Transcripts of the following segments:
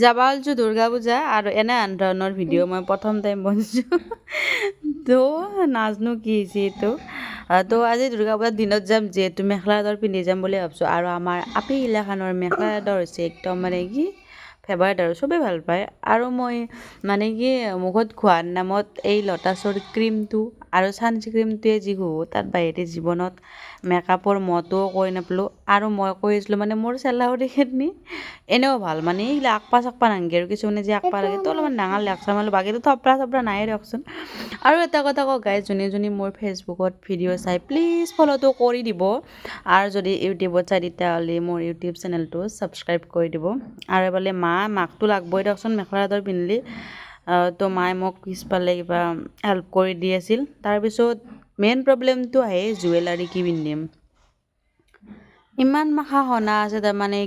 যাবা হ'লছো দুৰ্গা পূজা আৰু এনে আন ধৰণৰ ভিডিঅ' মই প্ৰথম টাইম বনাইছোঁ তো নাজনো কি হৈছে এইটো তো আজি দুৰ্গা পূজাৰ দিনত যাম যিহেতু মেখেলা চাদৰ পিন্ধি যাম বুলি ভাবিছোঁ আৰু আমাৰ আপি গিলাখানৰ মেখেলা চাদৰ হৈছে একদম মানে কি ফেভাৰেট আৰু চবেই ভাল পায় আৰু মই মানে কি মুখত ঘঁহাৰ নামত এই লটাছৰ ক্ৰীমটো আৰু ছানস্ক্ৰীমটোৱে যি ঘঁহোঁ তাত বাহিৰে জীৱনত মেকআপৰ মটোও কৈ নাপালোঁ আৰু মই কৈ আছিলোঁ মানে মোৰ চেলাউৰিখিনি এনেও ভাল মানে এইগিলা আঁকপা চাকপা নাংগে আৰু কিছুমানে যি আঁকপা লাগে তো অলপমান ডাঙৰ লাগছে মানে বাকীটো থপৰা চপৰা নাই দিয়কচোন আৰু এটা কথা কওঁ গাইজ যোনে মোৰ ফেচবুকত ভিডিঅ' চাই প্লিজ ফ'ল'টো কৰি দিব আৰু যদি ইউটিউবত চাই তেতিয়াহ'লে মোৰ ইউটিউব চেনেলটো ছাবস্ক্ৰাইব কৰি দিব আৰু এফালে মাকটো লাগবই দিয়কচোন মেখেলা চাদৰ পিন্ধিলে তো মায়ে মোক পিছফালে কিবা হেল্প কৰি দি আছিল তাৰপিছত মেইন প্ৰব্লেমটো আহে জুৱেলাৰী কি পিন্ধিম ইমান মাখা সনা আছে তাৰমানে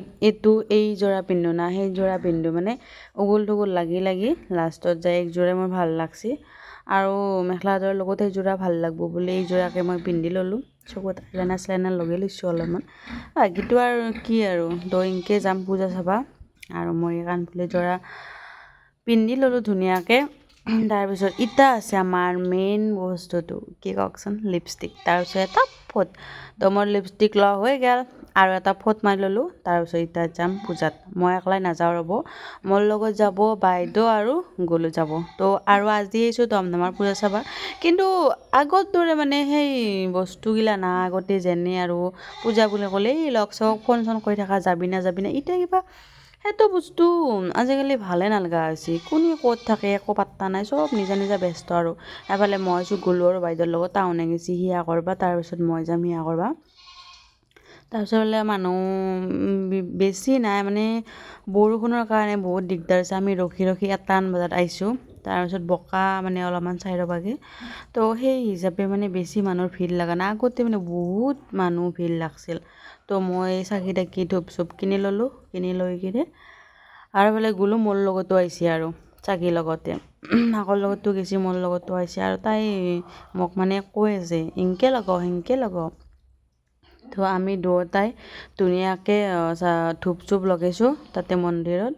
এই যোৰা পিন্ধো না সেই যোৰা পিন্ধো মানে উগুল থুগুল লাগি লাষ্টত যায় একযোৰে মোৰ ভাল লাগছি আৰু মেখেলা চাদৰৰ লগত সেইযোৰা ভাল লাগব বুলি এই যোৰাকে মই পিন্ধি ল'লোঁ চকুত আইলাইনাৰ চাইলাইনাৰ লগাই লৈছোঁ অলপমান বাকীটো আৰু কি আৰু দয়ংকে যাম পূজা চাবা আৰু মই কাণফুলি যোৰা পিন্ধি ল'লোঁ ধুনীয়াকৈ তাৰপিছত ইটা আছে আমাৰ মেইন বস্তুটো কি কওকচোন লিপষ্টিক তাৰপিছত এটা ফট তো মোৰ লিপষ্টিক লোৱা হৈ গ'ল আৰু এটা ফট মাৰি ল'লোঁ তাৰপিছত এতিয়া যাম পূজাত মই একলাই নাযাওঁ ৰ'ব মোৰ লগত যাব বাইদেউ আৰু গলু যাব তো আৰু আজি আহিছোঁ দমদমাৰ পূজা চাবা কিন্তু আগৰ দৰে মানে সেই বস্তুগিলা না আগতে যেনে আৰু পূজা বুলি ক'লে এই লগ চগ ফোন চোন কৰি থকা যাবি না এতিয়া কিবা সেইটো বস্তু আজিকালি ভালে নালগা হৈছে কোনে ক'ত থাকে একো পাত্তা নাই চব নিজা নিজা ব্যস্ত আৰু এফালে মই গ'লো আৰু বাইদেউৰ লগত টাউনে গেছি সিয়া কৰবা তাৰপিছত মই যাম সিয়া কৰবা তাৰপিছত বোলে মানুহ বেছি নাই মানে বৰষুণৰ কাৰণে বহুত দিগদাৰ হৈছে আমি ৰখি 1টা বজাত আহিছোঁ তাৰপিছত বোকা মানে অলপমান চাই ৰ'বাগে তো সেই হিচাপে মানে বেছি মানুহৰ ভিৰ লগা নাই আগতে মানে বহুত মানুহ ভিৰ লাগছিল তো মই চাকি তাকি ধূপ চুপ কিনি ল'লোঁ কিনি লৈ কিনে আৰু বোলে গ'লো মোৰ লগতো আহিছে আৰু চাকিৰ লগতে মাকৰ লগতো গেছি মোৰ লগতো আহিছে আৰু তাই মোক মানে কৈ আছে ইনকে লগাও তো আমি দুয়োটাই ধুনীয়াকৈ ধূপ চুপ লগাইছোঁ তাতে মন্দিৰত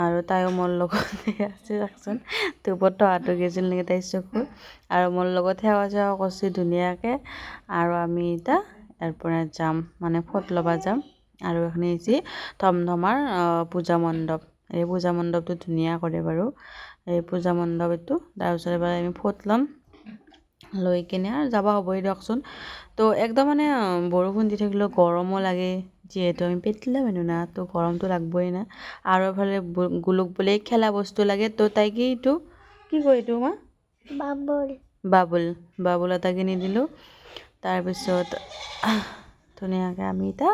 আৰু তাইও মোৰ লগতে আছে চাকচোন ধূপত টহাটো গৈছিল নেকি তাইৰ চকুত আৰু মোৰ লগত সেৱা চেৱা কৰিছে ধুনীয়াকৈ আৰু আমি এতিয়া ইয়াৰ পৰা যাম মানে ফট ল'বা যাম আৰু এইখিনি হৈছে ধমধমাৰ পূজা মণ্ডপ এই পূজা মণ্ডপটো ধুনীয়া কৰে বাৰু এই পূজা মণ্ডপ এইটো তাৰপিছত এবাৰ আমি ফট ল'ম লৈ কিনে আৰু যাব হ'বই দিয়কচোন তো একদম মানে বৰষুণ দি থাকিলেও গৰমো লাগে যিহেতু আমি পেটলা মানুহ না তো গৰমটো লাগবই না আৰু এফালে গুলুক বোলে খেলা বস্তু লাগে তো তাই কি এইটো কি কয় এইটো মা বাবুল এটা কিনি দিলোঁ তাৰপিছত ধুনীয়াকৈ আমি এতিয়া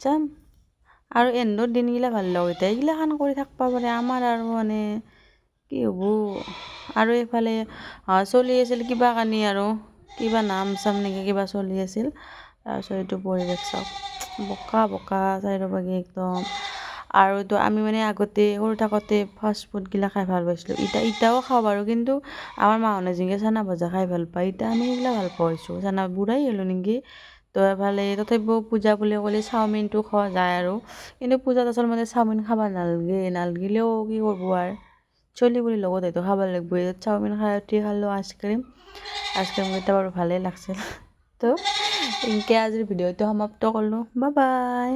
যাম আৰু এন্দৰ দিনগিলা ভাল লগা এতিয়া এইগিলাখান কৰি থাকিব পাৰে আমাৰ আৰু মানে কি হ'ব আৰু এইফালে চলি আছিল কিবা কানি আৰু কিবা নাম চাম নেকি কিবা চলি আছিল তাৰপিছত এইটো পৰিৱেশ চাওক বোকা চাই ৰ'বাগে একদম আৰু তো আমি মানে আগতে সৰু থাকোঁতে ফাষ্ট ফুডগিলা খাই ভাল পাইছিলোঁ এতিয়াও খাওঁ বাৰু কিন্তু আমাৰ মাহঁতে যেনেকৈ চানা ভজা খাই ভাল পায় এতিয়া আমি এইগিলা ভাল পাইছোঁ চানা বুঢ়াই হ'লোঁ নেকি তো এফালে তথাপিও পূজা বুলি ক'লে চাওমিনটো খোৱা যায় আৰু কিন্তু পূজাত আচলতে চাওমিন খাব নালগিলেও কি কৰিব আৰু চলি বুলি লগত হয়তো খাব লাগিব চাওমিন খাই উঠি খালোঁ আইচক্ৰীমকেইটা বাৰু ভালেই লাগছিল তো এনেকৈ আজিৰ ভিডিঅ'টো সমাপ্ত কৰিলোঁ বাই